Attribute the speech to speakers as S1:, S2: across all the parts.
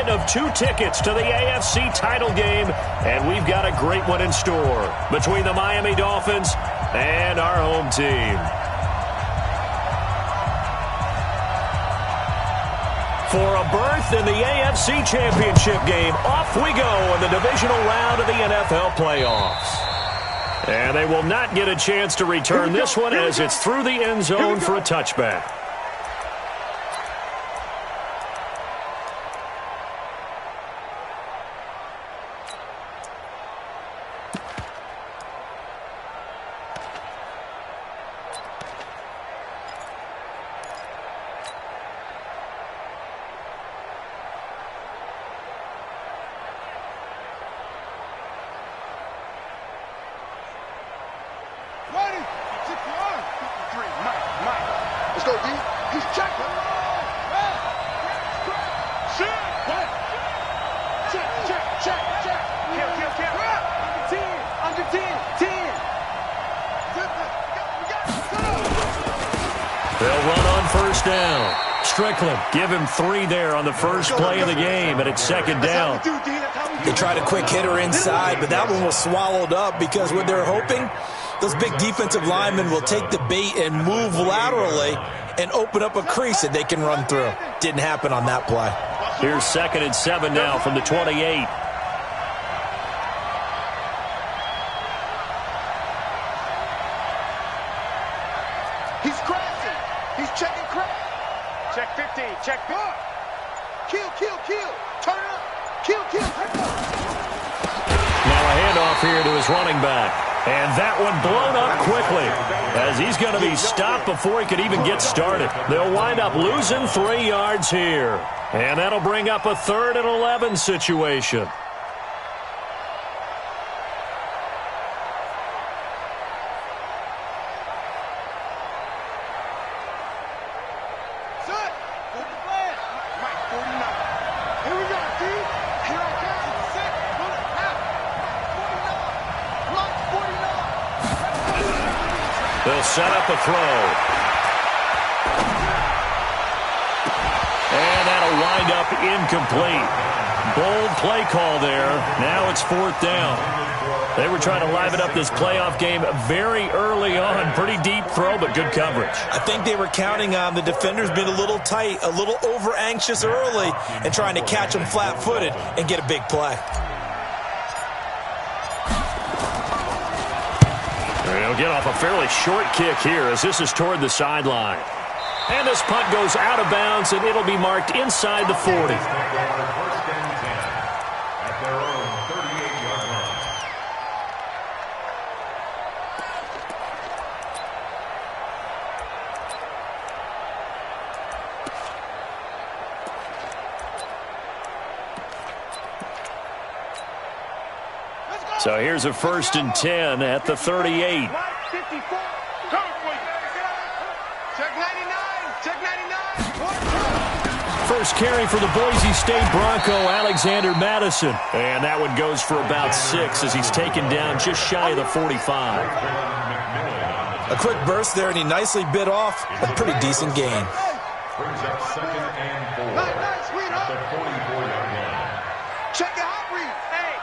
S1: second of 2 tickets to the AFC title game, and we've got a great one in store between the Miami Dolphins and our home team. For a berth in the AFC Championship game, off we go in the divisional round of the NFL playoffs. And they will not get a chance to return this one as it's through the end zone for a touchback.
S2: Let's go, D. He's checking. Check. Kill. Under 10.
S1: They'll run on first down. Strickland, give him 3 there on the first play of the game, and it's second down.
S3: They tried a quick hitter inside, but that one was swallowed up because what they're hoping, those big defensive linemen will take the bait and move laterally and open up a crease that they can run through. Didn't happen on that play.
S1: Here's 2nd and 7 now from the 28.
S2: He's crashing. He's checking crash. Check 15. Check 5. Kill. Turn it up. Kill.
S1: Now a handoff here to his running back. And that one blown up quickly as he's going to be stopped before he could even get started. They'll wind up losing 3 yards here. And that'll bring up a 3rd and 11 situation. They'll set up a throw. And that'll wind up incomplete. Bold play call there. Now it's 4th down. They were trying to liven up this playoff game very early on. Pretty deep throw, but good coverage.
S3: I think they were counting on the defenders being a little tight, a little over-anxious early, and trying to catch them flat-footed and get a big play.
S1: They'll get off a fairly short kick here as this is toward the sideline. And this punt goes out of bounds, and it'll be marked inside the 40. So here's a 1st and 10 at the 38. First carry for the Boise State Bronco, Alexander Madison. And that one goes for about 6 as he's taken down just shy of the 45.
S3: A quick burst there, and he nicely bit off a pretty decent gain.
S2: Brings up 2nd and 4 at the 44-yard line. Check it out, Reed. Hey,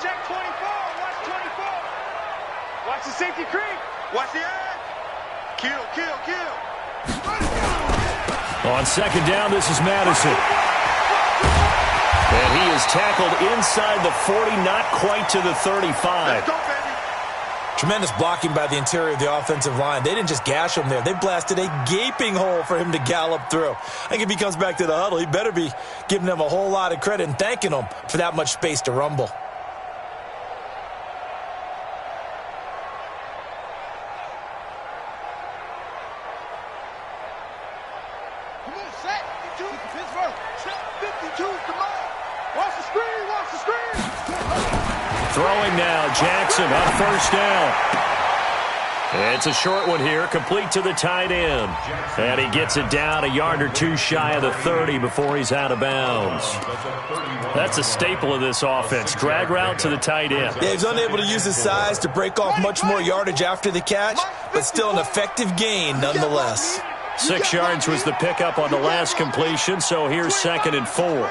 S2: check 24. Watch 24. Watch the safety creep. Watch the edge. Kill.
S1: On 2nd down, this is Madison. And he is tackled inside the 40, not quite to the 35.
S2: Let's go, baby.
S3: Tremendous blocking by the interior of the offensive line. They didn't just gash him there. They blasted a gaping hole for him to gallop through. I think if he comes back to the huddle, he better be giving them a whole lot of credit and thanking them for that much space to rumble.
S2: Come on, set. 52 to Pittsburgh. 52 to Mike. Watch the screen.
S1: Throwing now, Jackson on 1st down. It's a short one here, complete to the tight end. And he gets it down a yard or 2 shy of the 30 before he's out of bounds. That's a staple of this offense, drag route to the tight end.
S3: Yeah, he's unable to use his size to break off much more yardage after the catch, but still an effective gain nonetheless.
S1: 6 yards was the pickup on the last completion, so here's 2nd and 4.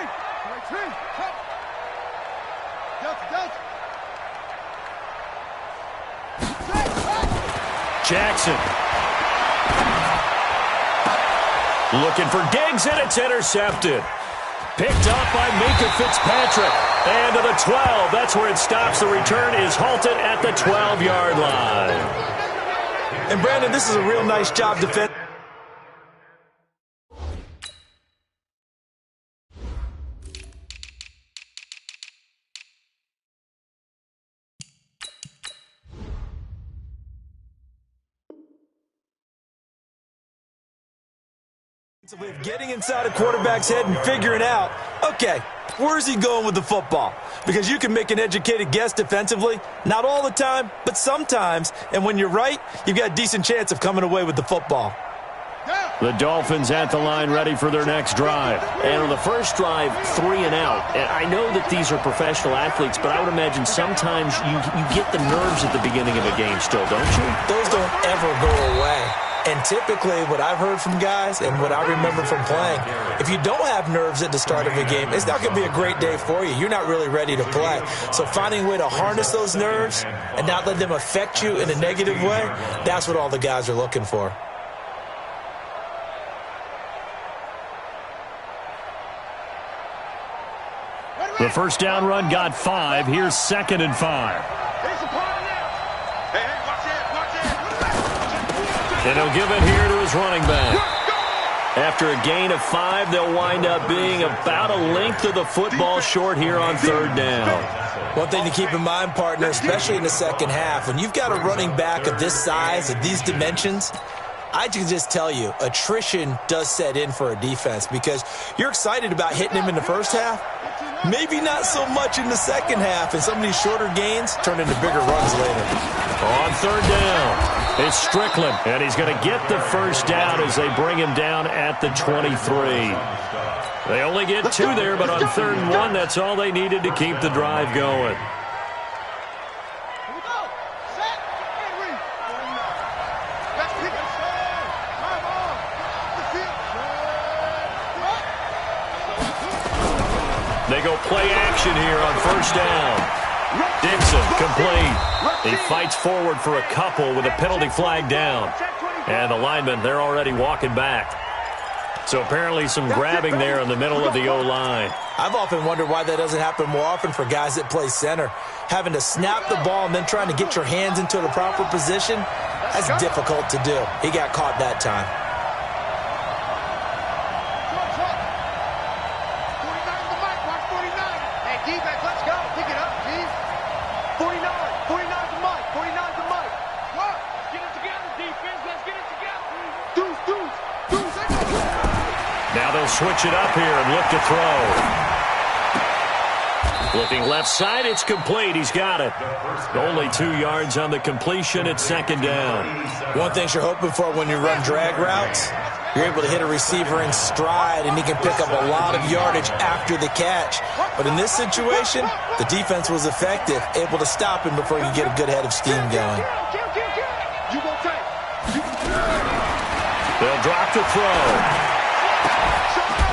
S1: Jackson. Looking for Diggs, and it's intercepted. Picked up by Minkah Fitzpatrick. And to the 12. That's where it stops. The return is halted at the 12-yard line.
S3: And, Brandon, this is a real nice job defense. Getting inside a quarterback's head and figuring out, okay, where's he going with the football? Because you can make an educated guess defensively, not all the time, but sometimes. And when you're right, you've got a decent chance of coming away with the football.
S1: The Dolphins at the line ready for their next drive.
S4: And on the first drive, 3 and out. And I know that these are professional athletes, but I would imagine sometimes you get the nerves at the beginning of a game still, don't you?
S3: Those don't ever go away. And typically what I've heard from guys and what I remember from playing, if you don't have nerves at the start of a game, it's not going to be a great day for you. You're not really ready to play. So finding a way to harness those nerves and not let them affect you in a negative way, that's what all the guys are looking for.
S1: The first down run got 5. Here's 2nd and 5. And he'll give it here to his running back. After a gain of 5, they'll wind up being about a length of the football short here on 3rd down.
S3: One thing to keep in mind, partner, especially in the second half, when you've got a running back of this size, of these dimensions, I can just tell you, attrition does set in for a defense because you're excited about hitting him in the first half. Maybe not so much in the second half, and some of these shorter gains turn into bigger runs later.
S1: On 3rd down. It's Strickland, and he's going to get the first down as they bring him down at the 23. They only get 2 there, but on 3rd and 1, that's all they needed to keep the drive going. They go play action here on 1st down. Dixon, complete. He fights forward for a couple with a penalty flag down. And the linemen, they're already walking back. So apparently some grabbing there in the middle of the O-line.
S3: I've often wondered why that doesn't happen more often for guys that play center. Having to snap the ball and then trying to get your hands into the proper position, that's difficult to do. He got caught that time.
S1: Now they'll switch it up here and look to throw. Looking left side, it's complete. He's got it. Only 2 yards on the completion at 2nd down.
S3: One thing you're hoping for when you run drag routes, you're able to hit a receiver in stride, and he can pick up a lot of yardage after the catch. But in this situation, the defense was effective, able to stop him before you get a good head of steam going.
S1: They'll drop to throw.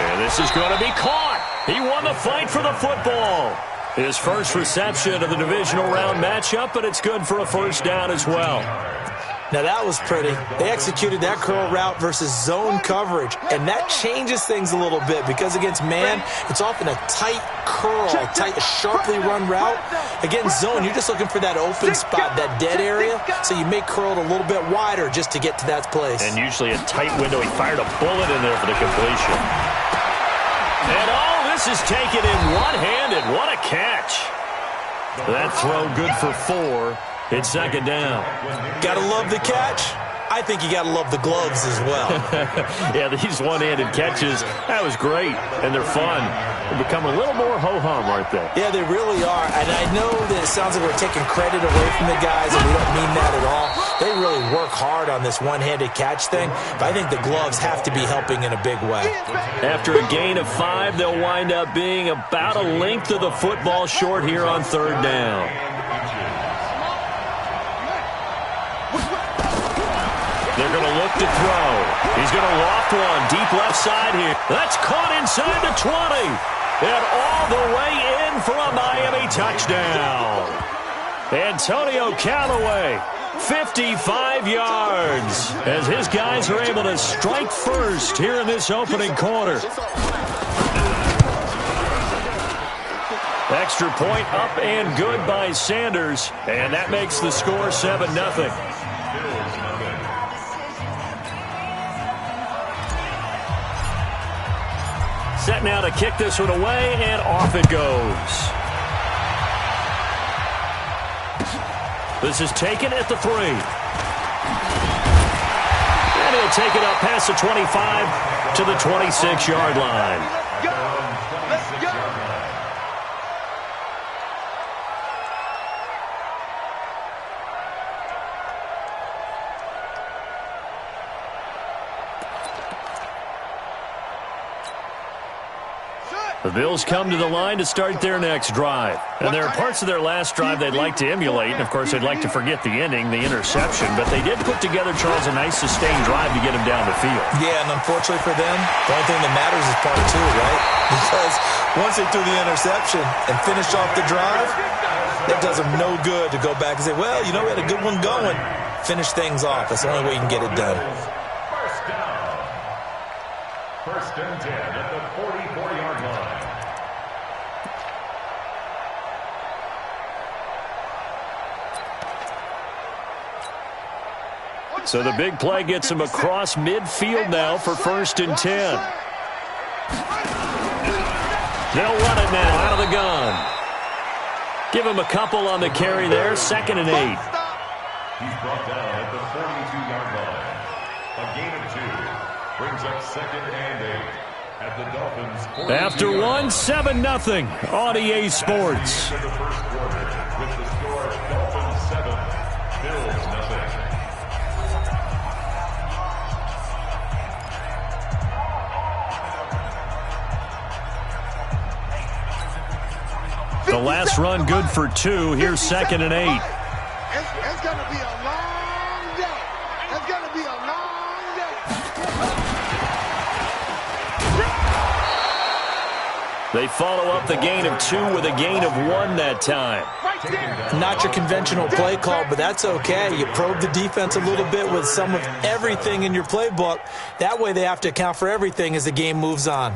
S1: And this is going to be caught. He won the fight for the football. His first reception of the divisional round matchup, but it's good for a first down as well.
S3: Now that was pretty. They executed that curl route versus zone coverage, and that changes things a little bit because against man, it's often a tight curl, tight, sharply run route. Against zone, you're just looking for that open spot, that dead area, so you may curl it a little bit wider just to get to that place.
S1: And usually a tight window. He fired a bullet in there for the completion. And all this is taken in one-handed. What a catch. That throw good for 4. It's 2nd down.
S3: Gotta love the catch. I think you gotta love the gloves as well.
S1: Yeah, these one-handed catches, that was great, and they're fun. They become a little more ho-hum, aren't they?
S3: Yeah, they really are, and I know that it sounds like we're taking credit away from the guys, and we don't mean that at all. They really work hard on this one-handed catch thing, but I think the gloves have to be helping in a big way.
S1: After a gain of 5, they'll wind up being about a length of the football short here on 3rd down. They're going to look to throw. He's going to loft one deep left side here. That's caught inside the 20. And all the way in for a Miami touchdown. Antonio Callaway 55 yards as his guys are able to strike first here in this opening quarter. Extra point up and good by Sanders, and that makes the score 7-0. Set now to kick this one away, and off it goes. This is taken at the 3. And he'll take it up past the 25 to the 26-yard line. The Bills come to the line to start their next drive. And there are parts of their last drive they'd like to emulate. And, of course, they'd like to forget the ending, the interception. But they did put together, Charles, a nice sustained drive to get him down the field.
S3: Yeah, and unfortunately for them, the only thing that matters is part 2, right? Because once they threw the interception and finished off the drive, it does them no good to go back and say, well, you know, we had a good one going. Finish things off. That's the only way you can get it done.
S5: First down. First and 10 at the 44-yard line.
S1: So the big play gets him across midfield now for 1st and 10. They'll run it now out of the gun. Give him a couple on the carry there. 2nd and 8.
S5: He's brought down at the 42-yard line. A gain of 2 brings up 2nd and 8 at the Dolphins.
S1: After 1, 7-0 on EA Sports.
S5: The first quarter with the score Dolphins 7, Bills 0.
S1: The last run good for 2. Here's 2nd and 8.
S2: It's going to be a long day. It's going to be a long day.
S1: They follow up the gain of 2 with a gain of 1 that time.
S3: Not your conventional play call, but that's okay. You probe the defense a little bit with some of everything in your playbook. That way they have to account for everything as the game moves on.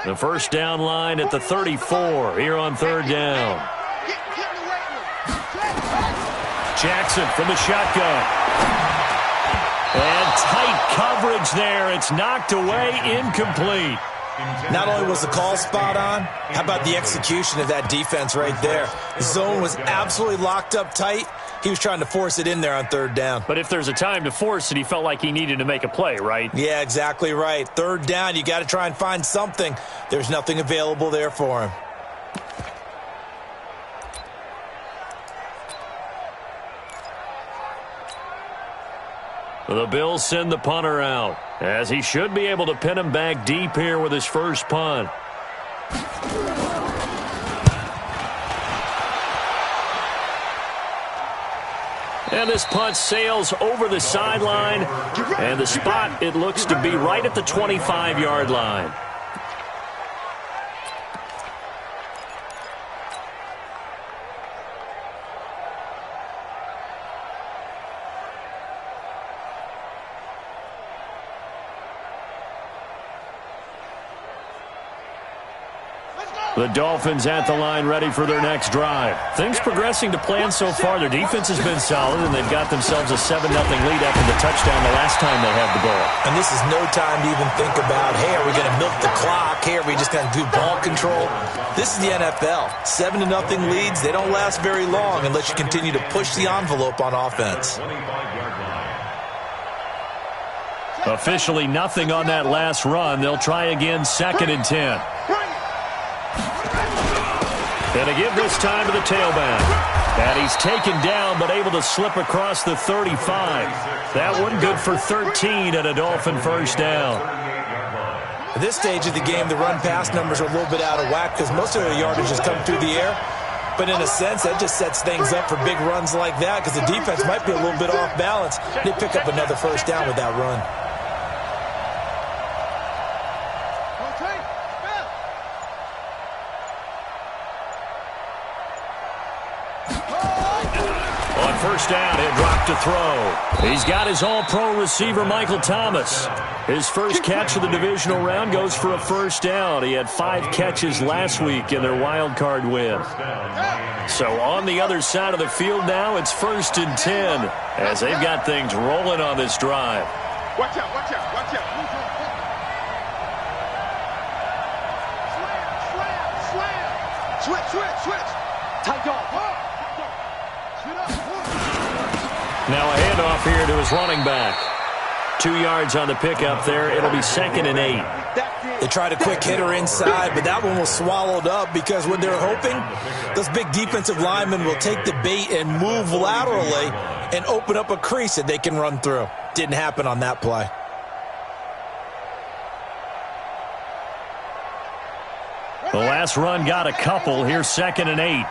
S1: The first down line at the 34 here on 3rd down. Jackson from the shotgun. And tight coverage there. It's knocked away, incomplete.
S3: Not only was the call spot on, how about the execution of that defense right there? The zone was absolutely locked up tight. He was trying to force it in there on 3rd down.
S1: But if there's a time to force it, he felt like he needed to make a play, right?
S3: Yeah, exactly right. 3rd down, you got to try and find something. There's nothing available there for him.
S1: The Bills send the punter out, as he should be able to pin him back deep here with his first punt. And this punt sails over the sideline, and the spot, it looks to be right at the 25-yard line. The Dolphins at the line ready for their next drive. Things progressing to plan so far. Their defense has been solid, and they've got themselves a 7-0 lead after the touchdown the last time they had the ball.
S3: And this is no time to even think about, hey, are we going to milk the clock? Hey, are we just going to do ball control? This is the NFL. 7-0 leads, they don't last very long unless you continue to push the envelope on offense.
S1: Officially nothing on that last run. They'll try again, 2nd and 10. And a give this time to the tailback. And he's taken down but able to slip across the 35. That one good for 13 and a Dolphin first down.
S3: At this stage of the game, the run-pass numbers are a little bit out of whack because most of their yardage has come through the air. But in a sense, that just sets things up for big runs like that because the defense might be a little bit off balance. They pick up another first down with that run.
S1: on first down, he'll drop to throw. He's got his all-pro receiver, Michael Thomas. His first catch of the divisional round goes for a first down. He had 5 catches last week in their wild card win. So on the other side of the field now, it's 1st and 10 as they've got things rolling on this drive.
S2: Watch out, watch out, watch out. Slam, switch. Tight dog.
S1: Now a handoff here to his running back. 2 yards on the pickup there. It'll be 2nd and 8.
S3: They tried a quick hitter inside, but that one was swallowed up because what they're hoping, those big defensive linemen will take the bait and move laterally and open up a crease that they can run through. Didn't happen on that play.
S1: The last run got a couple. Here's 2nd and 8.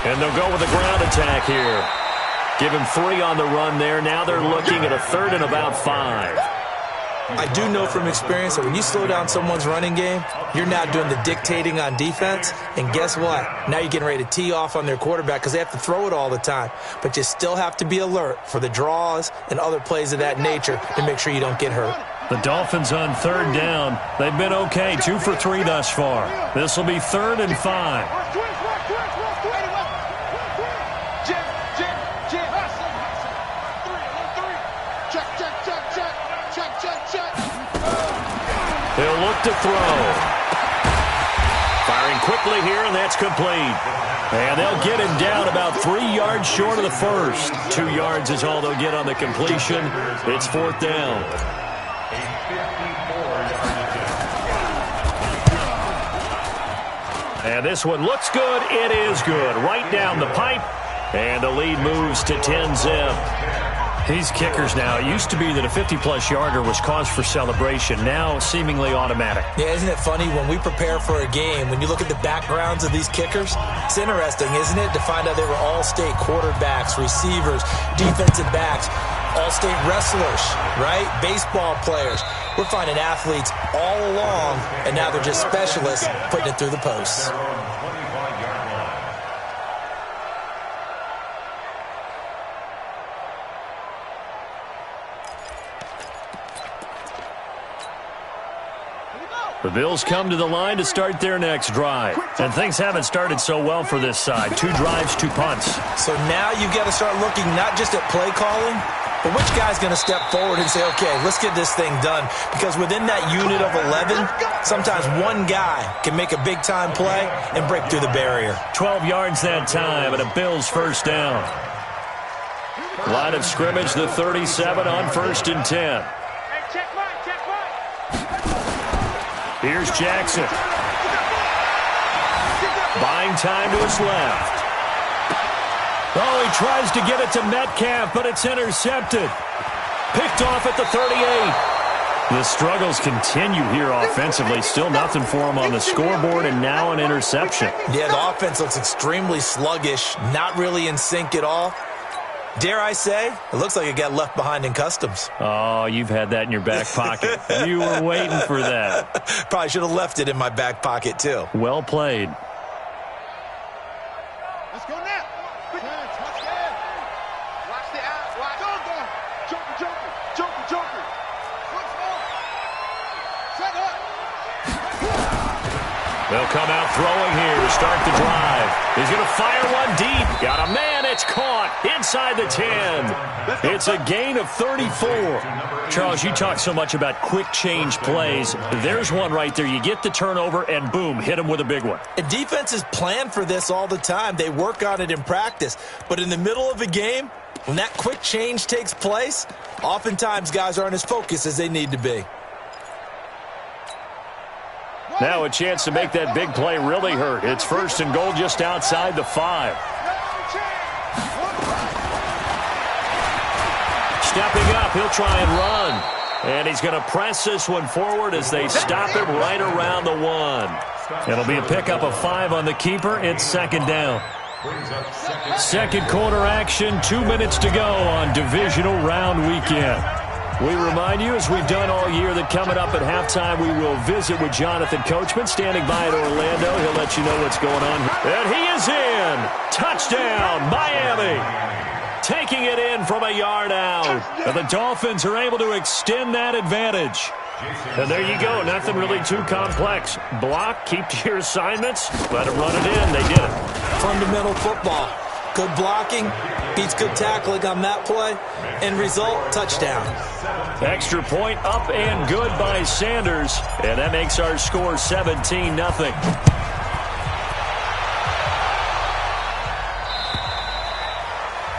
S1: And they'll go with a ground attack here. Give him 3 on the run there. Now they're looking at a 3rd and about 5.
S3: I do know from experience that when you slow down someone's running game, you're now doing the dictating on defense. And guess what? Now you're getting ready to tee off on their quarterback because they have to throw it all the time. But you still have to be alert for the draws and other plays of that nature to make sure you don't get hurt.
S1: The Dolphins on 3rd down. They've been okay, 2 for 3 thus far. This will be 3rd and 5. He'll look to throw. Firing quickly here, and that's complete. And they'll get him down about 3 yards short of the first. 2 yards is all they'll get on the completion. It's 4th down. And this one looks good. It is good. Right down the pipe. And the lead moves to 10-zip. These kickers now, it used to be that a 50-plus yarder was cause for celebration. Now seemingly automatic.
S3: Yeah, isn't it funny when we prepare for a game, when you look at the backgrounds of these kickers, it's interesting, isn't it, to find out they were all-state quarterbacks, receivers, defensive backs, all-state wrestlers, right? Baseball players. We're finding athletes all along, and now they're just specialists putting it through the posts.
S1: The Bills come to the line to start their next drive. And things haven't started so well for this side. 2 drives, 2 punts.
S3: So now you've got to start looking not just at play calling, but which guy's going to step forward and say, okay, let's get this thing done. Because within that unit of 11, sometimes one guy can make a big-time play and break through the barrier.
S1: 12 yards that time and a Bills first down. Line of scrimmage, the 37 on 1st and 10. Here's Jackson. Buying time to his left. Oh, he tries to get it to Metcalf, but it's intercepted. Picked off at the 38. The struggles continue here offensively. Still nothing for him on the scoreboard, and now an interception.
S3: Yeah, the offense looks extremely sluggish, not really in sync at all. Dare I say, it looks like it got left behind in customs.
S1: Oh, you've had that in your back pocket. You were waiting for that.
S3: Probably should have left it in my back pocket, too.
S1: Well played.
S2: Let's go now. Watch the out. Watch. Joker. Set up.
S1: They'll come out throwing here to start the drive. He's going to fire one deep. Got a man. It's caught inside the 10. It's a gain of 34. Charles, you talk so much about quick change plays. There's one right there. You get the turnover, and boom, hit him with a big one.
S3: And defenses plan for this all the time. They work on it in practice. But in the middle of a game, when that quick change takes place, oftentimes guys aren't as focused as they need to be.
S1: Now a chance to make that big play really hurt. It's 1st and goal just outside the 5. Stepping up, he'll try and run. And he's going to press this one forward as they stop him right around the 1. It'll be a pickup of 5 on the keeper. It's 2nd down. Second quarter action, 2 minutes to go on divisional round weekend. We remind you, as we've done all year, that coming up at halftime, we will visit with Jonathan Coachman, standing by at Orlando. He'll let let you know what's going on. And he is in. Touchdown, Miami. Taking it in from a yard out. And the Dolphins are able to extend that advantage. And there you go. Nothing really too complex. Block, keep to your assignments, let them run it in. They did it.
S3: Fundamental football. Good blocking beats good tackling on that play. End result, touchdown.
S1: Extra point up and good by Sanders. And that makes our score 17-0.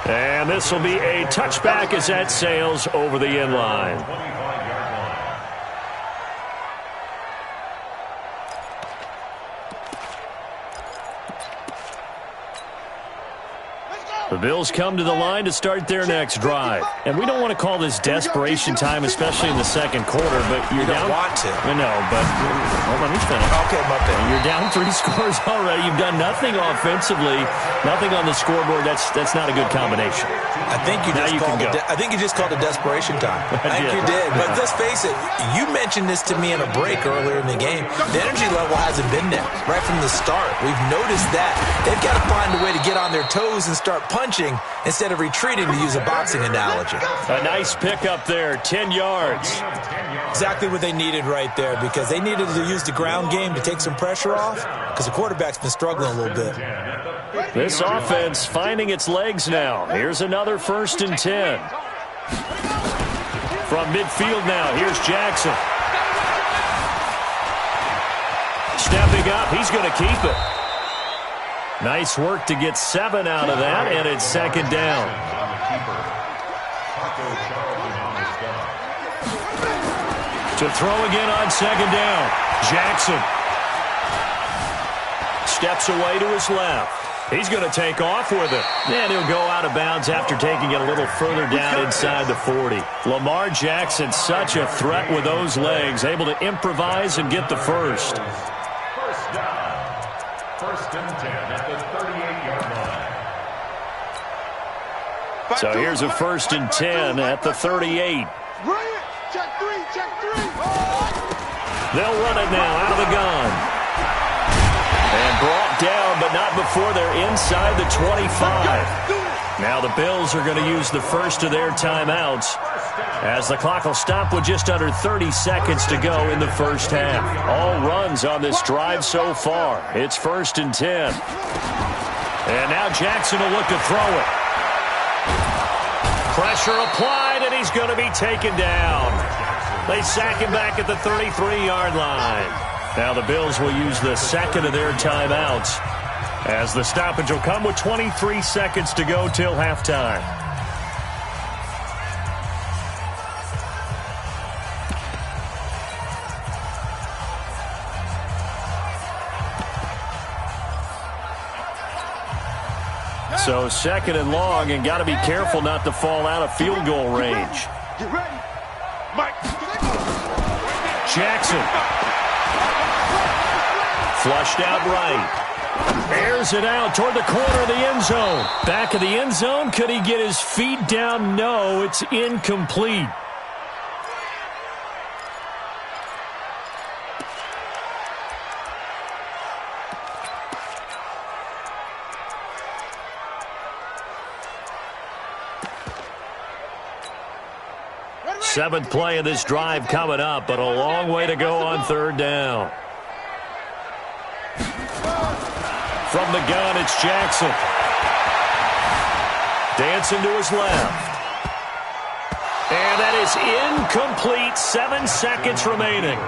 S1: And this will be a touchback as that sails over the end line. The Bills come to the line to start their next drive. And we don't want to call this desperation time, especially in the second quarter, but you're down.
S3: You don't want to.
S1: I know, but let me finish.
S3: Okay, my bad.
S1: You're down 3 scores already. You've done nothing offensively, nothing on the scoreboard. That's not a good combination.
S3: I think you just called it desperation time. I think you did. But let's face it, you mentioned this to me in a break earlier in the game. The energy level hasn't been there right from the start. We've noticed that. They've got to find a way to get on their toes and start punching instead of retreating, to use a boxing analogy.
S1: A nice pickup there, 10 yards.
S3: Exactly what they needed right there, because they needed to use the ground game to take some pressure off, because the quarterback's been struggling a little bit.
S1: This offense finding its legs now. Here's another 1st and 10. From midfield now, here's Jackson. Stepping up, he's going to keep it. Nice work to get 7 out of that, and it's 2nd down. To throw again on 2nd down. Jackson steps away to his left. He's going to take off with it. And he'll go out of bounds after taking it a little further down inside the 40. Lamar Jackson, such a threat with those legs, able to improvise and get the first.
S5: First down. 1st and 10 at the 38-yard line.
S1: So here's a 1st and 10 at the 38.
S2: Check three.
S1: They'll run it now out of the gun. And brought down, but not before they're inside the 25. Now the Bills are going to use the first of their timeouts, as the clock will stop with just under 30 seconds to go in the first half. All runs on this drive so far. It's 1st and 10. And now Jackson will look to throw it. Pressure applied, and he's going to be taken down. They sack him back at the 33-yard line. Now the Bills will use the second of their timeouts, as the stoppage will come with 23 seconds to go till halftime. So 2nd and long, and got to be careful not to fall out of field goal range.
S2: Get ready. Mike.
S1: Jackson. Flushed out right. Airs it out toward the corner of the end zone. Back of the end zone. Could he get his feet down? No, it's incomplete. Seventh play of this drive coming up, but a long way to go on 3rd down. From the gun, it's Jackson. Dancing to his left. And that is incomplete. 7 seconds remaining.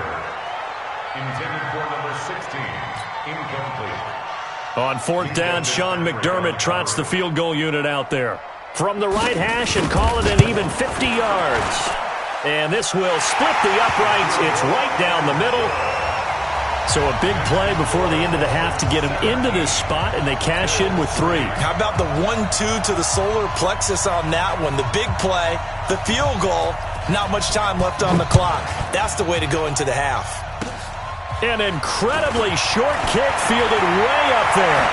S5: Intended for number 16. Incomplete.
S1: On 4th down, Sean McDermott trots the field goal unit out there. From the right hash and call it an even 50 yards. And this will split the uprights. It's right down the middle. So a big play before the end of the half to get him into this spot, and they cash in with 3.
S3: How about the 1-2 to the solar plexus on that one? The big play, the field goal, not much time left on the clock. That's the way to go into the half.
S1: An incredibly short kick fielded way up there.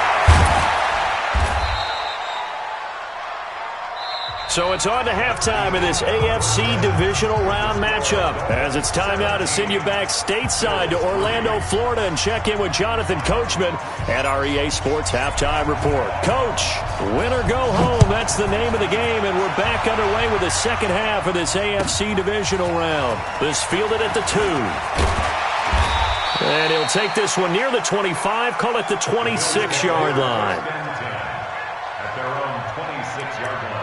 S1: So it's on to halftime in this AFC divisional round matchup. As it's time now to send you back stateside to Orlando, Florida, and check in with Jonathan Coachman at our EA Sports Halftime Report. Coach, win or go home, that's the name of the game, and we're back underway with the second half of this AFC divisional round. This fielded at the 2. And he'll take this one near the 25, call it the 26-yard line.
S5: At their own 26-yard line.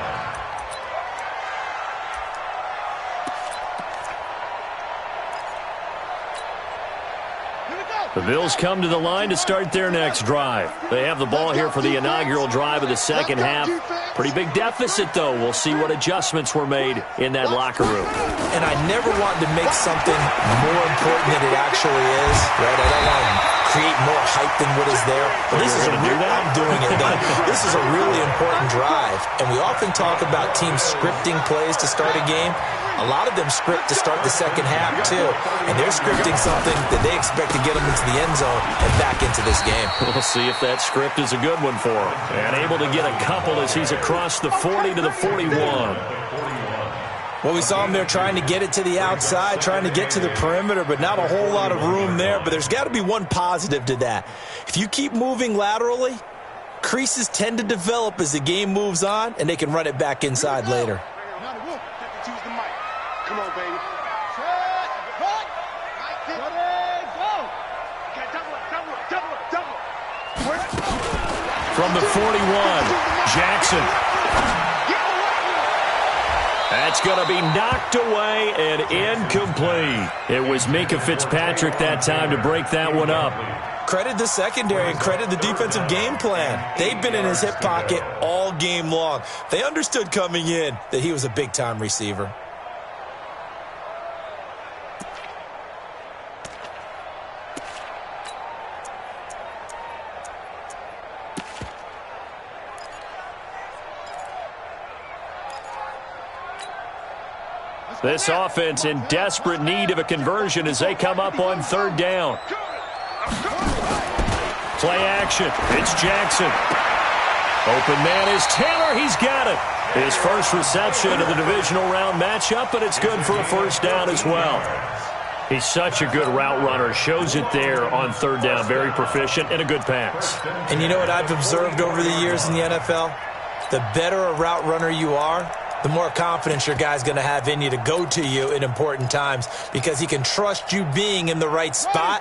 S1: The Bills come to the line to start their next drive. They have the ball here for the inaugural drive of the second half. Pretty big deficit, though. We'll see what adjustments were made in that locker room.
S3: And I never wanted to make something more important than it actually is. Right? I don't want to create more hype than what is there. But this is a real, I'm doing it. This is a really important drive. And we often talk about teams scripting plays to start a game. A lot of them script to start the second half, too. And they're scripting something that they expect to get them into the end zone and back into this game.
S1: We'll see if that script is a good one for him. And able to get a couple as he's across the 40 to the 41.
S3: Well, we saw him there trying to get it to the outside, trying to get to the perimeter, but not a whole lot of room there. But there's got to be one positive to that. If you keep moving laterally, creases tend to develop as the game moves on, and they can run it back inside later.
S2: Come on, baby.
S1: From the 41, Jackson. That's going to be knocked away and incomplete. It was Minkah Fitzpatrick that time to break that one up.
S3: Credit the secondary and credit the defensive game plan. They've been in his hip pocket all game long. They understood coming in that he was a big-time receiver.
S1: This offense in desperate need of a conversion as they come up on third down. Play action. It's Jackson. Open man is Taylor. He's got it. His first reception of the divisional round matchup, but it's good for a first down as well. He's such a good route runner. Shows it there on third down. Very proficient and a good pass.
S3: And you know what I've observed over the years in the NFL? The better a route runner you are, the more confidence your guy's going to have in you to go to you in important times because he can trust you being in the right spot,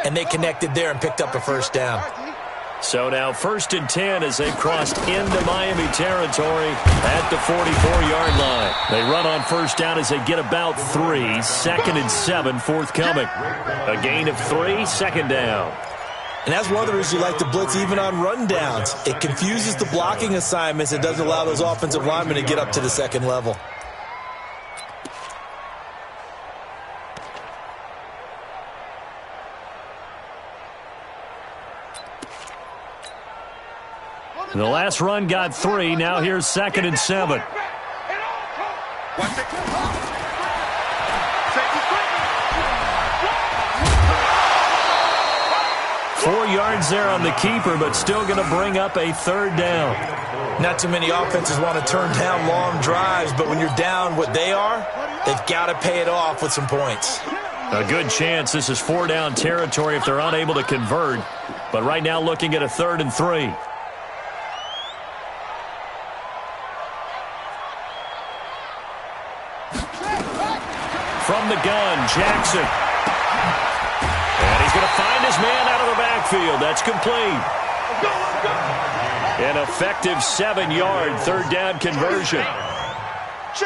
S3: and they connected there and picked up a first down.
S1: So now 1st and 10 as they've crossed into Miami territory at the 44-yard line. They run on first down as they get about 3. 2nd and 7 forthcoming. A gain of 3, second down.
S3: And that's one of the reasons you like to blitz even on rundowns. It confuses the blocking assignments. It doesn't allow those offensive linemen to get up to the second level.
S1: The last run got 3. Now here's 2nd and 7.
S2: Watch it.
S1: 4 yards there on the keeper, but still going to bring up a third down.
S3: Not too many offenses want to turn down long drives, but when you're down what they are, they've got to pay it off with some points.
S1: A good chance this is 4-down territory if they're unable to convert. But right now looking at a 3rd and 3. From the gun, Jackson. And he's going to find his man out of the backfield. That's complete. An effective 7-yard third down conversion.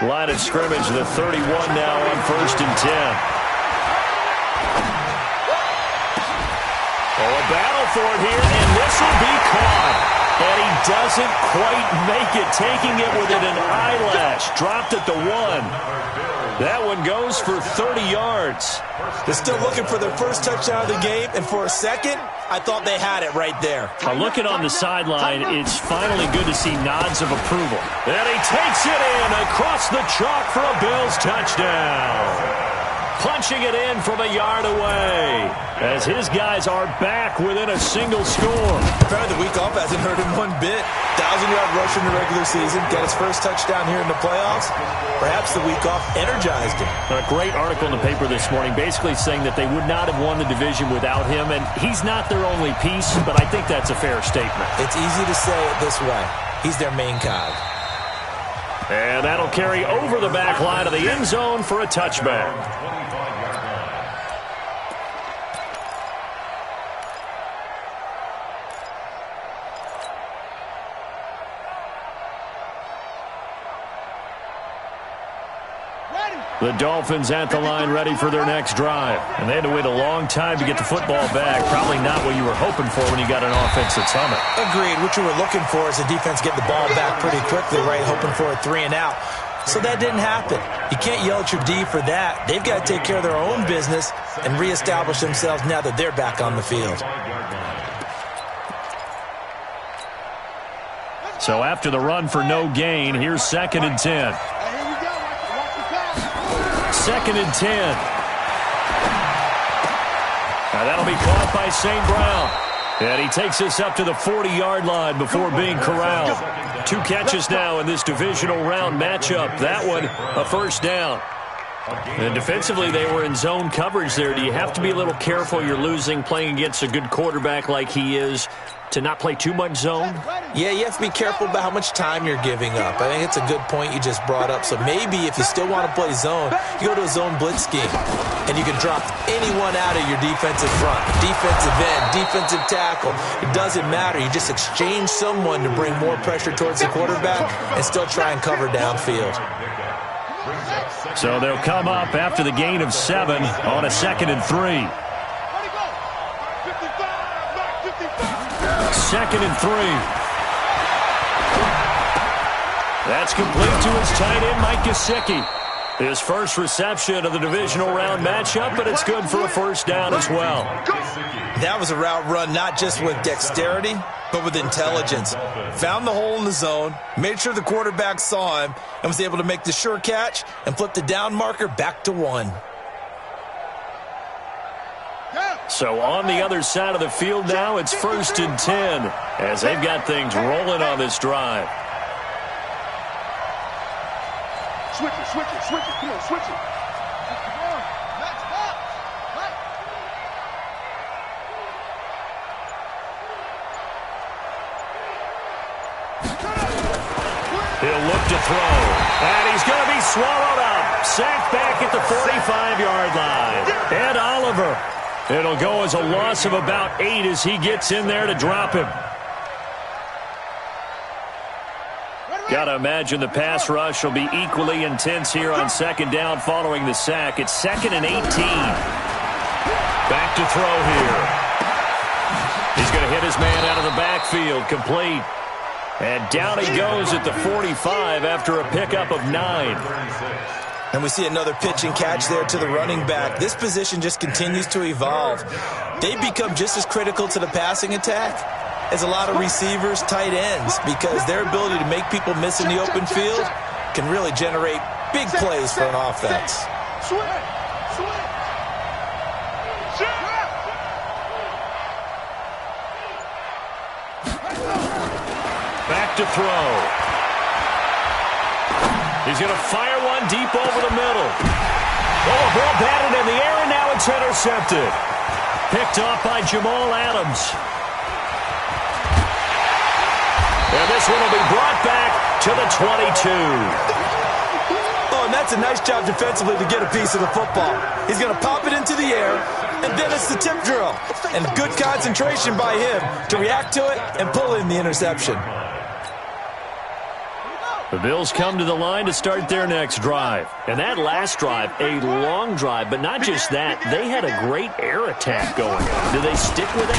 S1: Line of scrimmage, the 31 now on 1st and 10. Oh, a battle for it here, and this will be caught. And he doesn't quite make it, taking it within an eyelash. Dropped at the 1. That one goes for 30 yards.
S3: They're still looking for their first touchdown of the game, and for a second, I thought they had it right there.
S1: Looking on the sideline, it's finally good to see nods of approval. And he takes it in across the chalk for a Bills touchdown. Punching it in from a yard away as his guys are back within a single score.
S3: Part of the weak offense hasn't hurt him one bit. 1,000-yard rush in the regular season, got his first touchdown here in the playoffs. Perhaps the week off energized him.
S4: A great article in the paper this morning basically saying that they would not have won the division without him, and he's not their only piece, but I think that's a fair statement.
S3: It's easy to say it this way. He's their main cog.
S1: And that'll carry over the back line of the end zone for a touchback. The Dolphins at the line ready for their next drive. And they had to wait a long time to get the football back. Probably not what you were hoping for when you got an offense that's humming.
S3: Agreed. What you were looking for is the defense get the ball back pretty quickly, right? Hoping for a 3 and out. So that didn't happen. You can't yell at your D for that. They've got to take care of their own business and reestablish themselves now that they're back on the field.
S1: So after the run for no gain, here's 2nd and 10. 2nd and 10. Now that'll be caught by St. Brown. And he takes us up to the 40-yard line before being corralled. 2 catches now in this divisional round matchup. That one, a first down. And defensively, they were in zone coverage there. Do you have to be a little careful? You're losing, playing against a good quarterback like he is, to not play too much zone?
S3: Yeah, you have to be careful about how much time you're giving up. I think it's a good point you just brought up. So maybe if you still want to play zone, you go to a zone blitz scheme, and you can drop anyone out of your defensive front, defensive end, defensive tackle. It doesn't matter. You just exchange someone to bring more pressure towards the quarterback and still try and cover downfield.
S1: So they'll come up after the gain of 7 on a 2nd and 3. 2nd and 3. That's complete to his tight end, Mike Gesicki. His first reception of the divisional round matchup, but it's good for a first down as well.
S3: That was a route run not just with dexterity, but with intelligence. Found the hole in the zone, made sure the quarterback saw him, and was able to make the sure catch and flip the down marker back to 1.
S1: So on the other side of the field now, it's 1st and 10 as they've got things rolling on this drive.
S2: Switch it. Come on, switch it.
S1: He'll look to throw, and he's going to be swallowed up. Sacked back at the 45-yard line. Ed Oliver. It'll go as a loss of about 8 as he gets in there to drop him. Got to imagine the pass rush will be equally intense here on 2nd down following the sack. It's 2nd and 18. Back to throw here. He's going to hit his man out of the backfield, complete. And down he goes at the 45 after a pickup of 9.
S3: And we see another pitch and catch there to the running back. This position just continues to evolve. They've become just as critical to the passing attack as a lot of receivers, tight ends, because their ability to make people miss in the open field can really generate big plays for an offense.
S1: Back to throw. He's going to fire one deep over the middle. Oh, a ball batted in the air, and now it's intercepted. Picked off by Jamal Adams. And this one will be brought back to the 22.
S3: Oh, and that's a nice job defensively to get a piece of the football. He's going to pop it into the air, and then it's the tip drill. And good concentration by him to react to it and pull in the interception.
S1: The Bills come to the line to start their next drive.
S4: And that last drive, a long drive, but not just that. They had a great air attack going. Do they stick with it?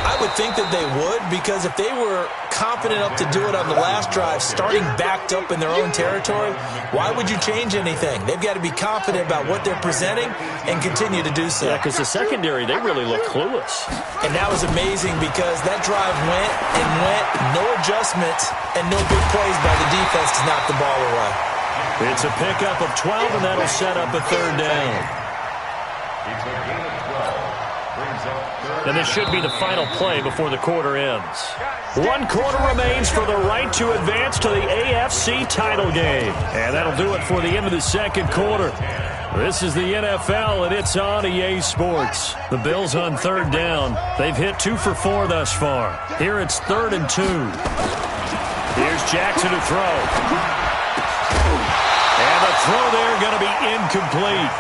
S3: I would think that they would, because if they were confident enough to do it on the last drive, starting backed up in their own territory, why would you change anything? They've got to be confident about what they're presenting and continue to do so.
S4: Yeah, because the secondary, they really look clueless.
S3: And that was amazing because that drive went and went, no adjustments, and no big plays by the defense to knock the ball away.
S1: It's a pickup of 12, and that'll set up a 3rd down.
S5: It's a gain of 12.
S1: And this should be the final play before the quarter ends. 1 quarter remains for the right to advance to the AFC title game. And that'll do it for the end of the second quarter. This is the NFL, and it's on EA Sports. The Bills on third down. They've hit 2 for 4 thus far. Here it's 3rd and 2. Here's Jackson to throw. And the throw there going to be incomplete.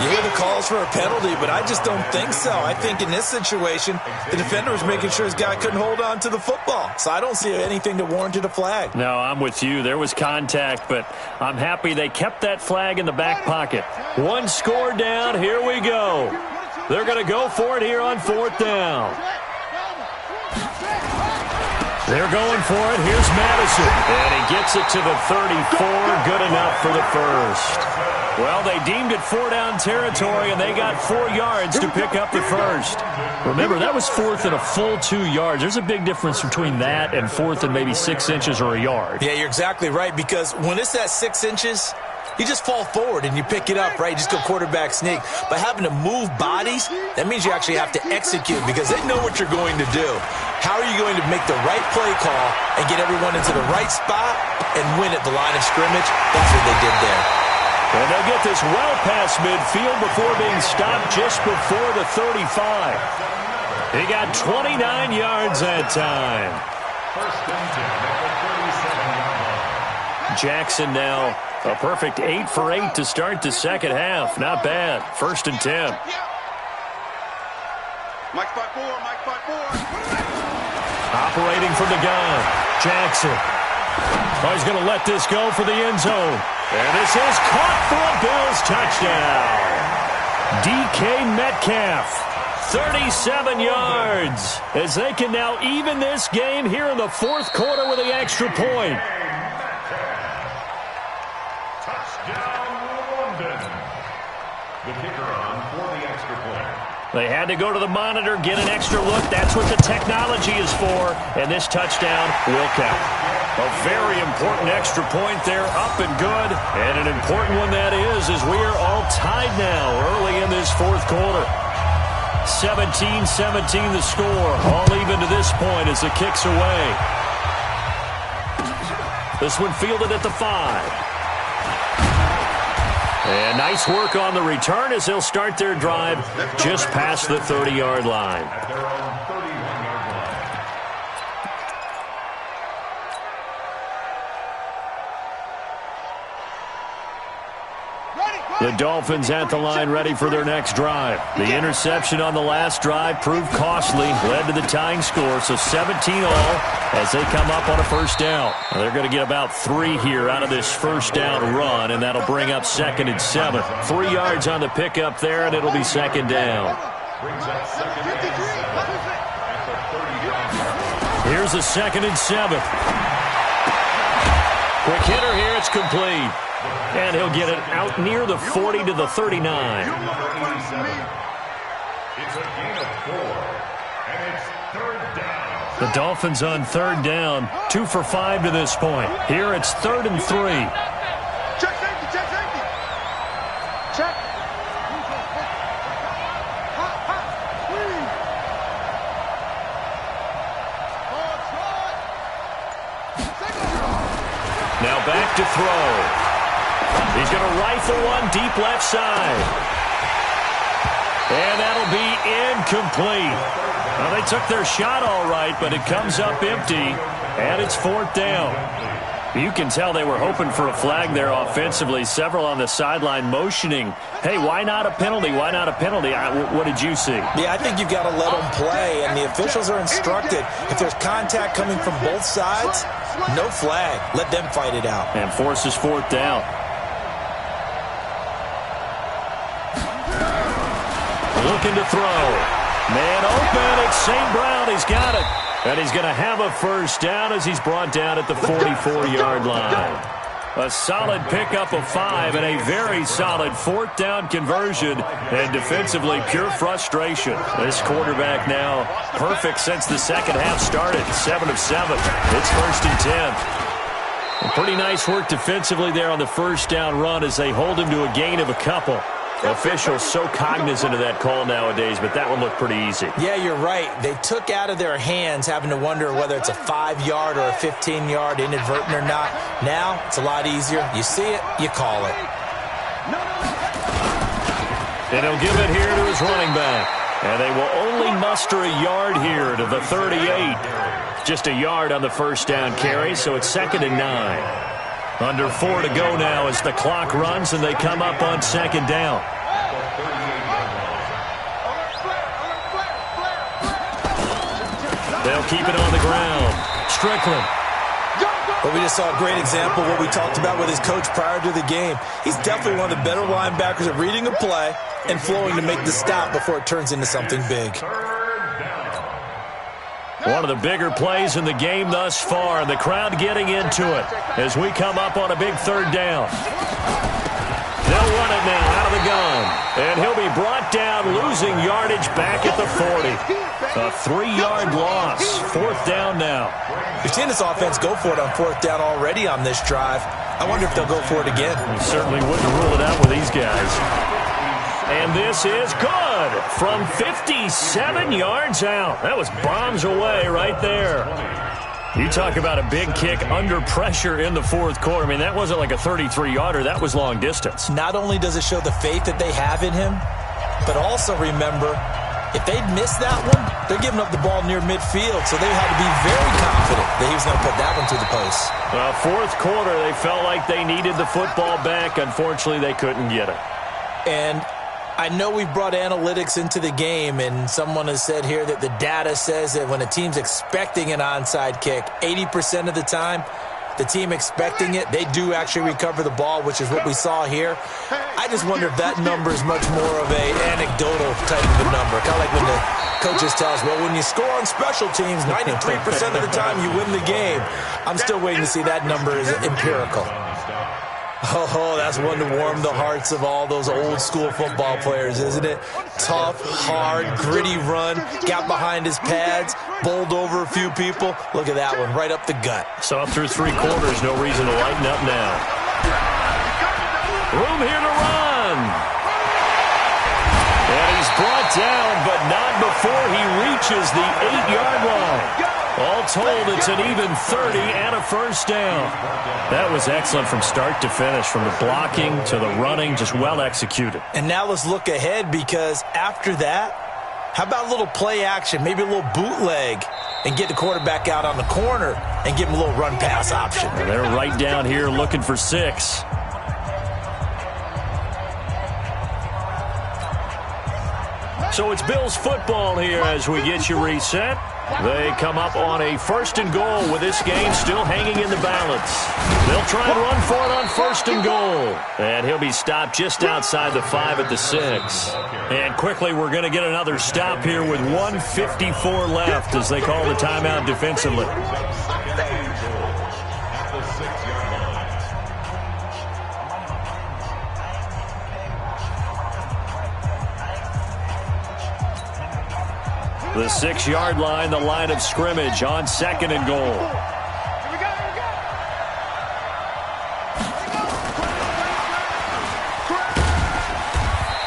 S3: You hear the calls for a penalty, but I just don't think so. I think in this situation, the defender was making sure his guy couldn't hold on to the football. So I don't see anything that warranted a flag.
S1: No, I'm with you. There was contact, but I'm happy they kept that flag in the back pocket. 1 score down. Here we go. They're going to go for it here on 4th down. They're going for it. Here's Madison. And he gets it to the 34. Good enough for the first. Well, they deemed it 4-down territory, and they got 4 yards to pick up the first. Remember, that was 4th and a full 2 yards. There's a big difference between that and 4th and maybe 6 inches or a yard.
S3: Yeah, you're exactly right, because when it's at 6 inches, you just fall forward and you pick it up, right? You just go quarterback sneak. But having to move bodies, that means you actually have to execute because they know what you're going to do. How are you going to make the right play call and get everyone into the right spot and win at the line of scrimmage? That's what they did there.
S1: And they'll get this well past midfield before being stopped just before the 35. He got 29 yards that time. Jackson now a perfect 8 for 8 to start the second half. Not bad. 1st and 10. Operating from the gun. Jackson. Oh, he's going to let this go for the end zone. And this is caught for a Bills touchdown. DK Metcalf, 37 yards, as they can now even this game here in the 4th quarter with the extra point.
S5: Touchdown, London. The kicker on for the extra point.
S1: They had to go to the monitor, get an extra look. That's what the technology is for, and this touchdown will count. A very important extra point there, up and good, and an important one that is, as we are all tied now early in this 4th quarter. 17-17 the score, all even to this point as the kick's away. This one fielded at the 5. And nice work on the return as they'll start their drive just past the 30-yard line.
S5: At their own 31-yard line.
S1: The Dolphins at the line ready for their next drive. The interception on the last drive proved costly, led to the tying score, so 17 all as they come up on a 1st down. They're going to get about 3 here out of this 1st down run, and that'll bring up 2nd and 7. 3 yards on the pickup there, and it'll be 2nd down.
S5: Brings up 2nd and 7 at the 30-yard line.
S1: Here's a 2nd and 7. Quick hitter here, it's complete. And he'll get it out near the 40 to the 39.
S5: Number 87. It's a gain of 4, and it's 3rd down.
S1: The Dolphins on 3rd down, 2 for 5 to this point. Here it's 3rd and 3.
S2: Check safety, check safety. Check.
S1: Now back to throw. He's going to rifle one deep left side. And that'll be incomplete. Well, they took their shot all right, but it comes up empty, and it's 4th down. You can tell they were hoping for a flag there offensively. Several on the sideline motioning, hey, why not a penalty? Why not a penalty? What did you see?
S3: Yeah, I think you've got to let them play, and the officials are instructed. If there's contact coming from both sides, no flag. Let them fight it out.
S1: And forces 4th down. Looking to throw. Man open. It's St. Brown. He's got it. And he's going to have a 1st down as he's brought down at the 44-yard line. A solid pickup of 5 and a very solid 4th down conversion. And defensively, pure frustration. This quarterback now perfect since the second half started. 7 of 7. It's 1st and 10. Pretty nice work defensively there on the 1st down run as they hold him to a gain of a couple. Officials so cognizant of that call nowadays, but that one looked pretty easy.
S3: Yeah, you're right. They took out of their hands having to wonder whether it's a 5-yard or a 15-yard inadvertent or not. Now, it's a lot easier. You see it, you call it.
S1: And he'll give it here to his running back. And they will only muster a yard here to the 38. Just a yard on the first down carry, so it's 2nd and 9. Under 4 to go now as the clock runs and they come up on 2nd down. They'll keep it on the ground. Strickland.
S3: But we just saw a great example of what we talked about with his coach prior to the game. He's definitely one of the better linebackers at reading a play and flowing to make the stop before it turns into something big.
S1: One of the bigger plays in the game thus far, and the crowd getting into it as we come up on a big 3rd down. They'll run it now out of the gun, and he'll be brought down, losing yardage back at the 40. A 3-yard loss. 4th down now.
S3: We've seen this offense go for it on 4th down already on this drive. I wonder if they'll go for it again.
S1: You certainly wouldn't rule it out with these guys. And this is good from 57 yards out. That was bombs away right there. You talk about a big kick under pressure in the 4th quarter. I mean, that wasn't like a 33-yarder. That was long distance.
S3: Not only does it show the faith that they have in him, but also remember, if they'd missed that one, they're giving up the ball near midfield, so they had to be very confident that he was going to put that one through the post.
S1: Well, 4th quarter, they felt like they needed the football back. Unfortunately, they couldn't get it.
S3: And I know we've brought analytics into the game, and someone has said here that the data says that when a team's expecting an onside kick, 80% of the time, the team expecting it, they do actually recover the ball, which is what we saw here. I just wonder if that number is much more of a anecdotal type of a number. Kind of like when the coaches tell us, well, when you score on special teams, 93% of the time you win the game. I'm still waiting to see that number is empirical. Oh, that's one to warm the hearts of all those old school football players, isn't it? Tough, hard, gritty run, got behind his pads, bowled over a few people. Look at that one, right up the gut.
S1: So up through 3 quarters, no reason to lighten up now. Room here to run. And he's brought down, but not before he reaches the 8-yard line. All told, it's an even 30 and a 1st down. That was excellent from start to finish, from the blocking to the running, just well executed.
S3: And now let's look ahead, because after that, how about a little play action, maybe a little bootleg, and get the quarterback out on the corner and give him a little run-pass option.
S1: And they're right down here looking for 6. So it's Bills football here as we get you reset. They come up on a 1st and goal with this game still hanging in the balance. They'll try and run for it on 1st and goal. And he'll be stopped just outside the 5 at the 6. And quickly we're going to get another stop here with 1:54 left as they call the timeout defensively. The 6-yard line, the line of scrimmage on 2nd and goal.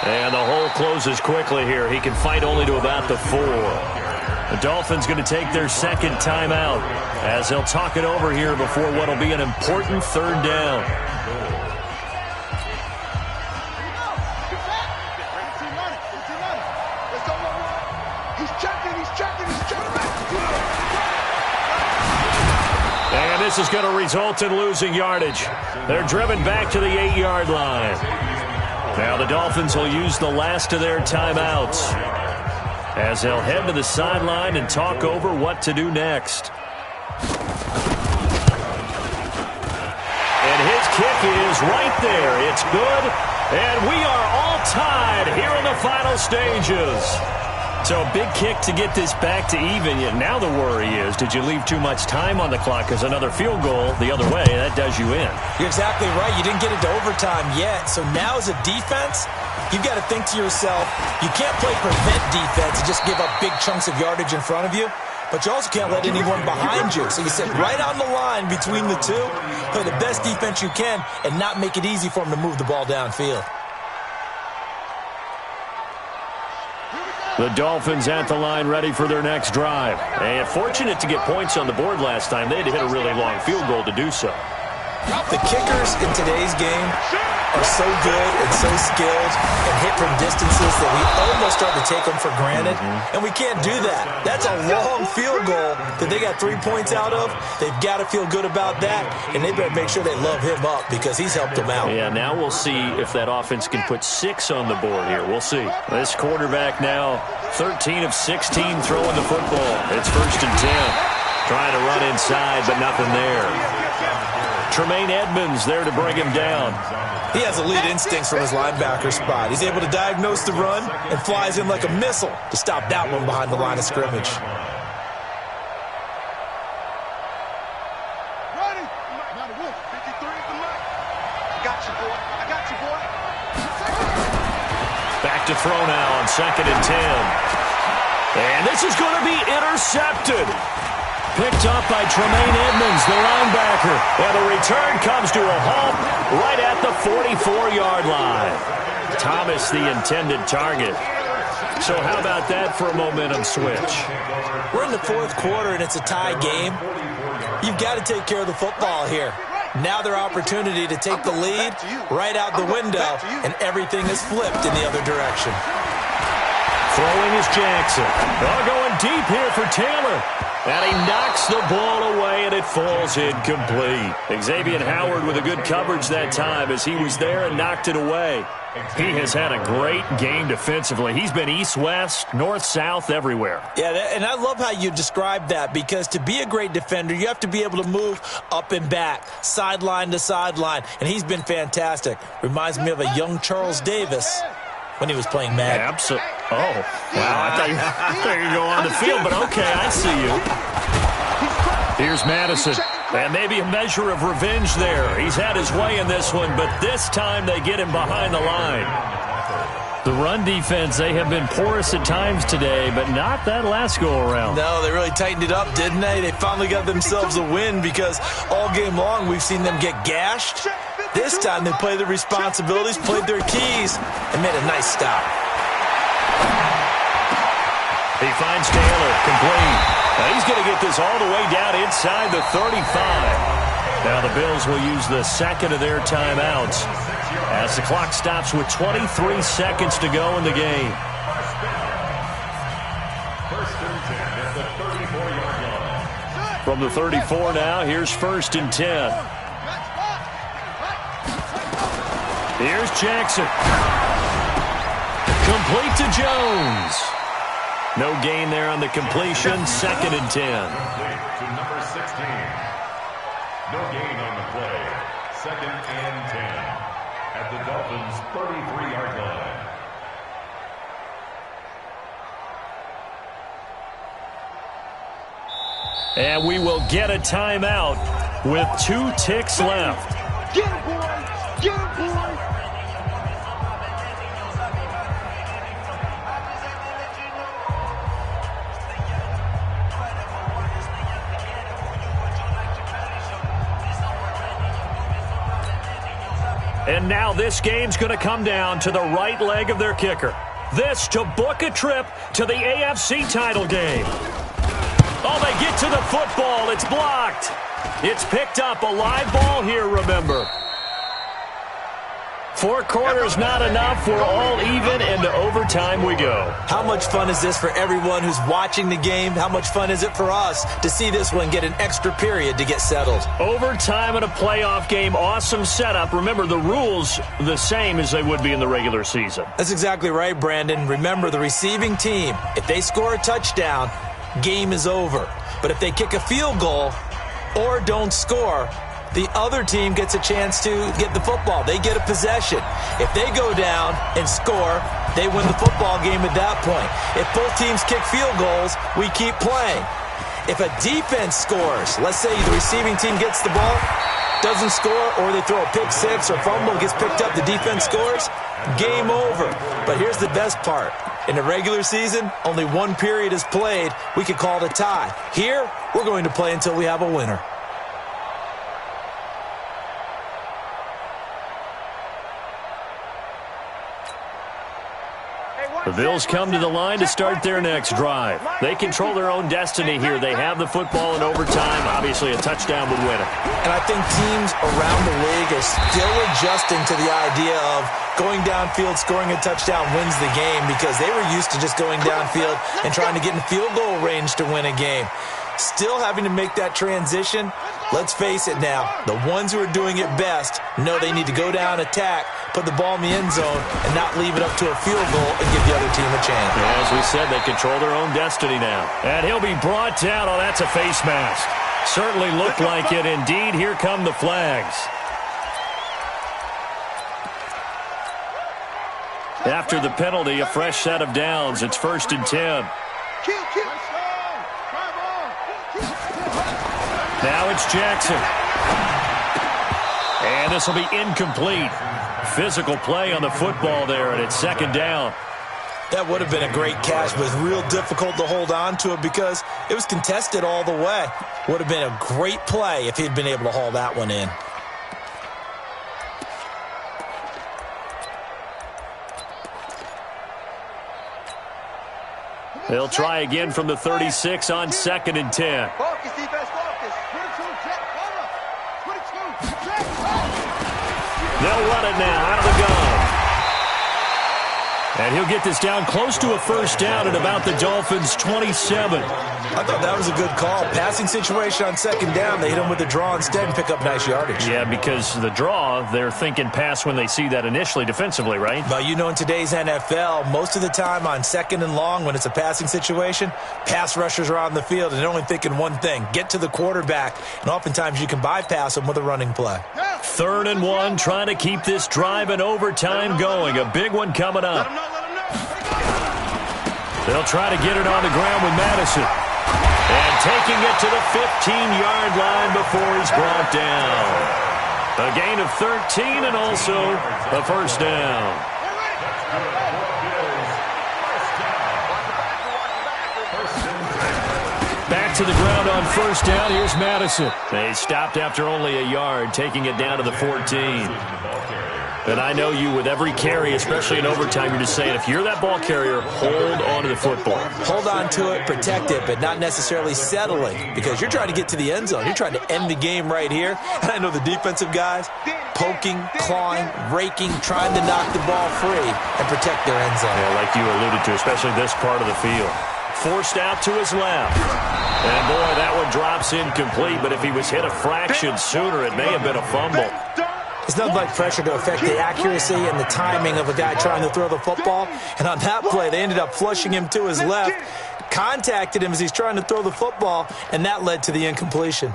S1: And the hole closes quickly here. He can fight only to about the 4. The Dolphins going to take their 2nd timeout as they'll talk it over here before what will be an important 3rd down. And this is going to result in losing yardage. They're driven back to the 8-yard line. Now the Dolphins will use the last of their timeouts as they'll head to the sideline and talk over what to do next. And his kick is right there. It's good. And we are all tied here in the final stages. So a big kick to get this back to even. Yet now the worry is, did you leave too much time on the clock? Because another field goal the other way, that does you in.
S3: You're exactly right. You didn't get into overtime yet. So now as a defense, you've got to think to yourself, you can't play prevent defense and just give up big chunks of yardage in front of you. But you also can't let anyone behind you. So you sit right on the line between the two, play the best defense you can, and not make it easy for them to move the ball downfield.
S1: The Dolphins at the line ready for their next drive. And fortunate to get points on the board last time. They had to hit a really long field goal to do so.
S3: The kickers in today's game are so good and so skilled and hit from distances that we almost start to take them for granted, and we can't do that. That's a long field goal that they got 3 points out of. They've got to feel good about that, and they better make sure they love him up because he's helped them out.
S1: Yeah, now we'll see if that offense can put 6 on the board here. We'll see. This quarterback now 13 of 16 throwing the football. It's 1st and 10. Trying to run inside, but nothing there. Tremaine Edmonds there to bring him down.
S3: He has elite instincts from his linebacker spot. He's able to diagnose the run and flies in like a missile to stop that one behind the line of scrimmage.
S2: Ready? 53 at the mic. I got you, boy. I got you, boy.
S1: Back to throw now on 2nd and 10. And this is going to be intercepted. Picked up by Tremaine Edmonds, the linebacker. And the return comes to a halt right at the 44-yard line. Thomas, the intended target. So how about that for a momentum switch?
S3: We're in the 4th quarter, and it's a tie game. You've got to take care of the football here. Now their opportunity to take the lead right out the window, and everything is flipped in the other direction.
S1: Throwing is Jackson. Going deep here for Taylor. And he knocks the ball away, and it falls incomplete. Xavier Howard with a good coverage that time as he was there and knocked it away. He has had a great game defensively. He's been east-west, north-south, everywhere.
S3: Yeah, and I love how you described that because to be a great defender, you have to be able to move up and back, sideline to sideline, and he's been fantastic. Reminds me of a young Charles Davis when he was playing Madden.
S1: Absolutely. Oh, wow. I thought you were going on the field, but okay, I see you. Here's Madison. And maybe a measure of revenge there. He's had his way in this one, but this time they get him behind the line. The run defense, they have been porous at times today, but not that last go-around.
S3: No, they really tightened it up, didn't they? They finally got themselves a win because all game long we've seen them get gashed. This time they played their responsibilities, played their keys, and made a nice stop.
S1: He finds Taylor, complete. Now he's going to get this all the way down inside the 35. Now the Bills will use the second of their timeouts as the clock stops with 23 seconds to go in the game. From the 34 now, here's 1st and 10. Here's Jackson. Complete to Jones. No gain there on the completion. 2nd and 10.
S5: To number 16. No gain on the play. 2nd and 10. At the Dolphins' 33-yard line.
S1: And we will get a timeout with 2 ticks left.
S2: Get him, boy. Get him, boy.
S1: And now this game's going to come down to the right leg of their kicker. This to book a trip to the AFC title game. Oh, they get to the football. It's blocked. It's picked up. A live ball here, remember. 4 quarters not enough. We're all even, and to overtime we go.
S3: How much fun is this for everyone who's watching the game? How much fun is it for us to see this one get an extra period to get settled?
S1: Overtime in a playoff game, awesome setup. Remember, the rules the same as they would be in the regular season.
S3: That's exactly right, Brandon. Remember, the receiving team, if they score a touchdown, game is over. But if they kick a field goal or don't score, the other team gets a chance to get the football. They get a possession. If they go down and score, they win the football game at that point. If both teams kick field goals, we keep playing. If a defense scores, let's say the receiving team gets the ball, doesn't score, or they throw a pick six or fumble, gets picked up, the defense scores, game over. But here's the best part. In the regular season, only 1 period is played. We could call it a tie. Here, we're going to play until we have a winner.
S2: Hey,
S1: The Bills come to the line to start their next drive. They control their own destiny here. They have the football in overtime. Obviously, a touchdown would win it.
S3: And I think teams around the league are still adjusting to the idea of going downfield, scoring a touchdown wins the game, because they were used to just going downfield and trying to get in field goal range to win a game. Still having to make that transition. Let's face it now, the ones who are doing it best know they need to go down, attack, put the ball in the end zone, and not leave it up to a field goal and give the other team a chance.
S1: As we said, they control their own destiny now. And he'll be brought down. Oh, that's a face mask. Certainly looked like it. Indeed, here come the flags. After the penalty, a fresh set of downs. It's 1st and 10. Now it's Jackson. And this will be incomplete. Physical play on the football there, and it's 2nd down.
S3: That would have been a great catch, but it's real difficult to hold on to it because it was contested all the way. Would have been a great play if he'd been able to haul that one in.
S1: They'll try again from the 36 on 2nd and 10.
S2: Focus, defense, focus. 22,
S1: They'll run it now out of the gun. And he'll get this down close to a 1st down at about the Dolphins' 27.
S3: I thought that was a good call. Passing situation on 2nd down. They hit him with the draw instead and pick up nice yardage.
S1: Yeah, because the draw, they're thinking pass when they see that initially defensively, right?
S3: But you know, in today's NFL, most of the time on 2nd and long, when it's a passing situation, pass rushers are on the field and they're only thinking one thing, get to the quarterback. And oftentimes you can bypass them with a running play.
S1: 3rd and 1, trying to keep this drive in overtime going. A big one coming up. They'll try to get it on the ground with Madison. And taking it to the 15-yard line before he's brought down. A gain of 13 and also a 1st down. Back to the ground on 1st down. Here's Madison. They stopped after only a yard, taking it down to the 14. And I know you, with every carry, especially in overtime, you're just saying, if you're that ball carrier, hold on to the football.
S3: Hold on to it, protect it, but not necessarily settling, because you're trying to get to the end zone. You're trying to end the game right here. And I know the defensive guys poking, clawing, raking, trying to knock the ball free and protect their end zone.
S1: Yeah, like you alluded to, especially this part of the field. Forced out to his left. And, boy, that one drops incomplete, but if he was hit a fraction sooner, it may have been a fumble.
S3: It's nothing like pressure to affect the accuracy and the timing of a guy trying to throw the football. And on that play, they ended up flushing him to his left, contacted him as he's trying to throw the football, and that led to the incompletion.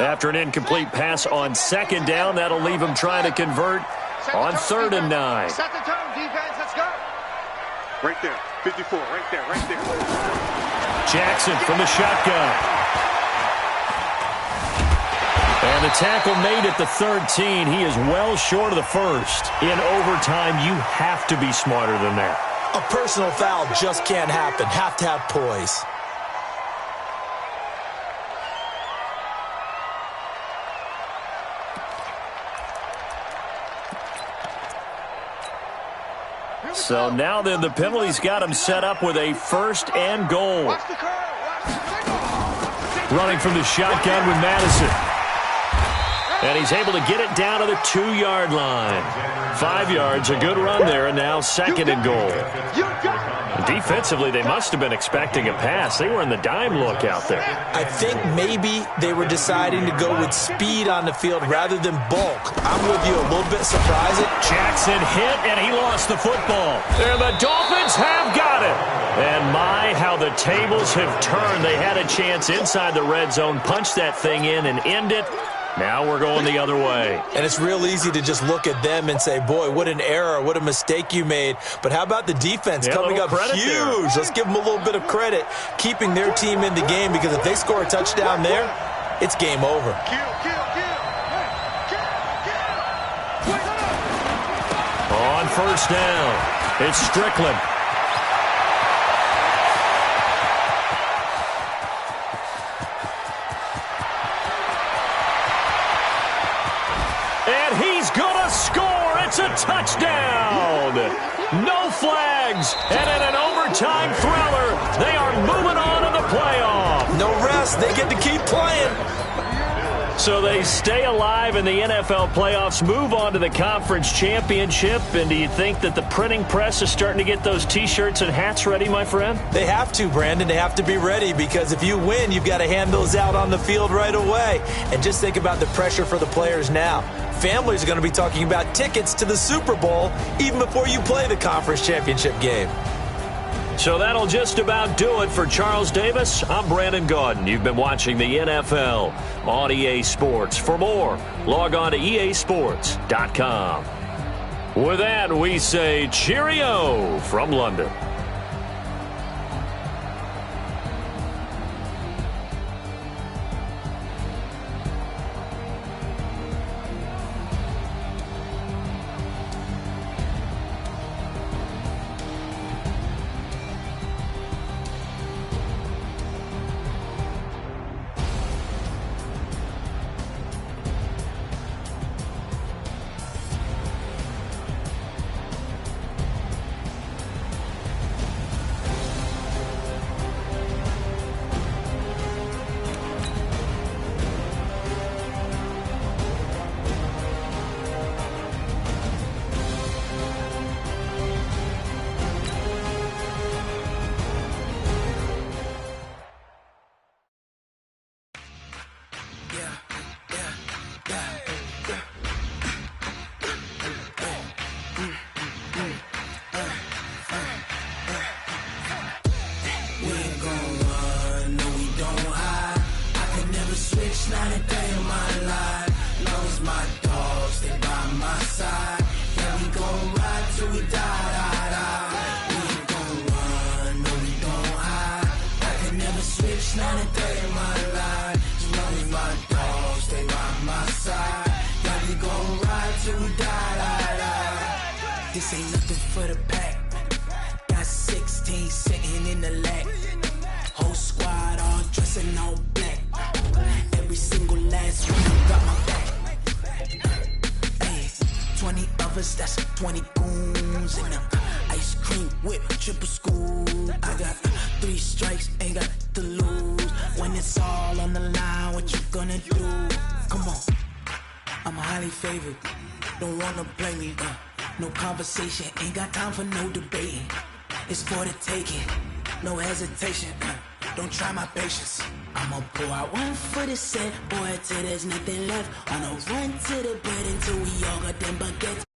S1: After an incomplete pass on 2nd down, that'll leave him trying to convert on 3rd and 9.
S2: Set the tone, defense, let's go. Right there, 54, right there.
S1: Jackson from the shotgun. And the tackle made at the 13. He is well short of the 1st. In overtime, you have to be smarter than that.
S3: A personal foul just can't happen. Have to have poise.
S1: So now then, the penalty's got him set up with a 1st and goal. Running from the shotgun with Madison. And he's able to get it down to the 2-yard line. 5 yards, a good run there, and now 2nd and goal. Defensively, they must have been expecting a pass. They were in the dime look out there.
S3: I think maybe they were deciding to go with speed on the field rather than bulk. I'm with you, a little bit surprising.
S1: Jackson hit, and he lost the football. And the Dolphins have got it. And my, how the tables have turned. They had a chance inside the red zone, punch that thing in and end it. Now we're going the other way.
S3: And it's real easy to just look at them and say, boy, what an error, what a mistake you made. But how about the defense coming up huge?
S1: There.
S3: Let's give them a little bit of credit, keeping their team in the game, because if they score a touchdown there, it's game over.
S1: On 1st down, it's Strickland. And he's going to score. It's a No flags. And in an overtime thriller, they are moving on to the playoff.
S3: No rest. They get to keep playing.
S1: So they stay alive in the NFL playoffs, move on to the conference championship. And do you think that the printing press is starting to get those T-shirts and hats ready, my friend?
S3: They have to, Brandon. They have to be ready because if you win, you've got to hand those out on the field right away. And just think about the pressure for the players now. Families are going to be talking about tickets to the Super Bowl even before you play the conference championship game.
S1: So that'll just about do it for Charles Davis. I'm Brandon Gaudin. You've been watching the NFL on EA Sports. For more, log on to easports.com. With that, we say cheerio from London.
S6: Not a day of my life. Knows my dogs, they by my side. Yeah, we gon' ride till we die. We ain't gon' run, no, we don't hide. I can never switch, not a day of my life. As long as my dogs, they by my side. Yeah, we gon' ride till we die. This ain't nothing for the pack. Got 16 sitting in the lap. Whole squad all dressing all black. Every single last one got my back. Hey, 20 of us, that's 20 goons. And ice cream whip, triple scoop. I got 3 strikes, ain't got to lose. When it's all on the line, what you gonna do? Come on, I'm highly favored. Don't wanna blame me, no conversation, ain't got time for no debating. It's for the taking, no hesitation, don't try my patience. I'ma pour out one for the set, boy, till there's nothing left. On a run to the bed until we all got them baguettes.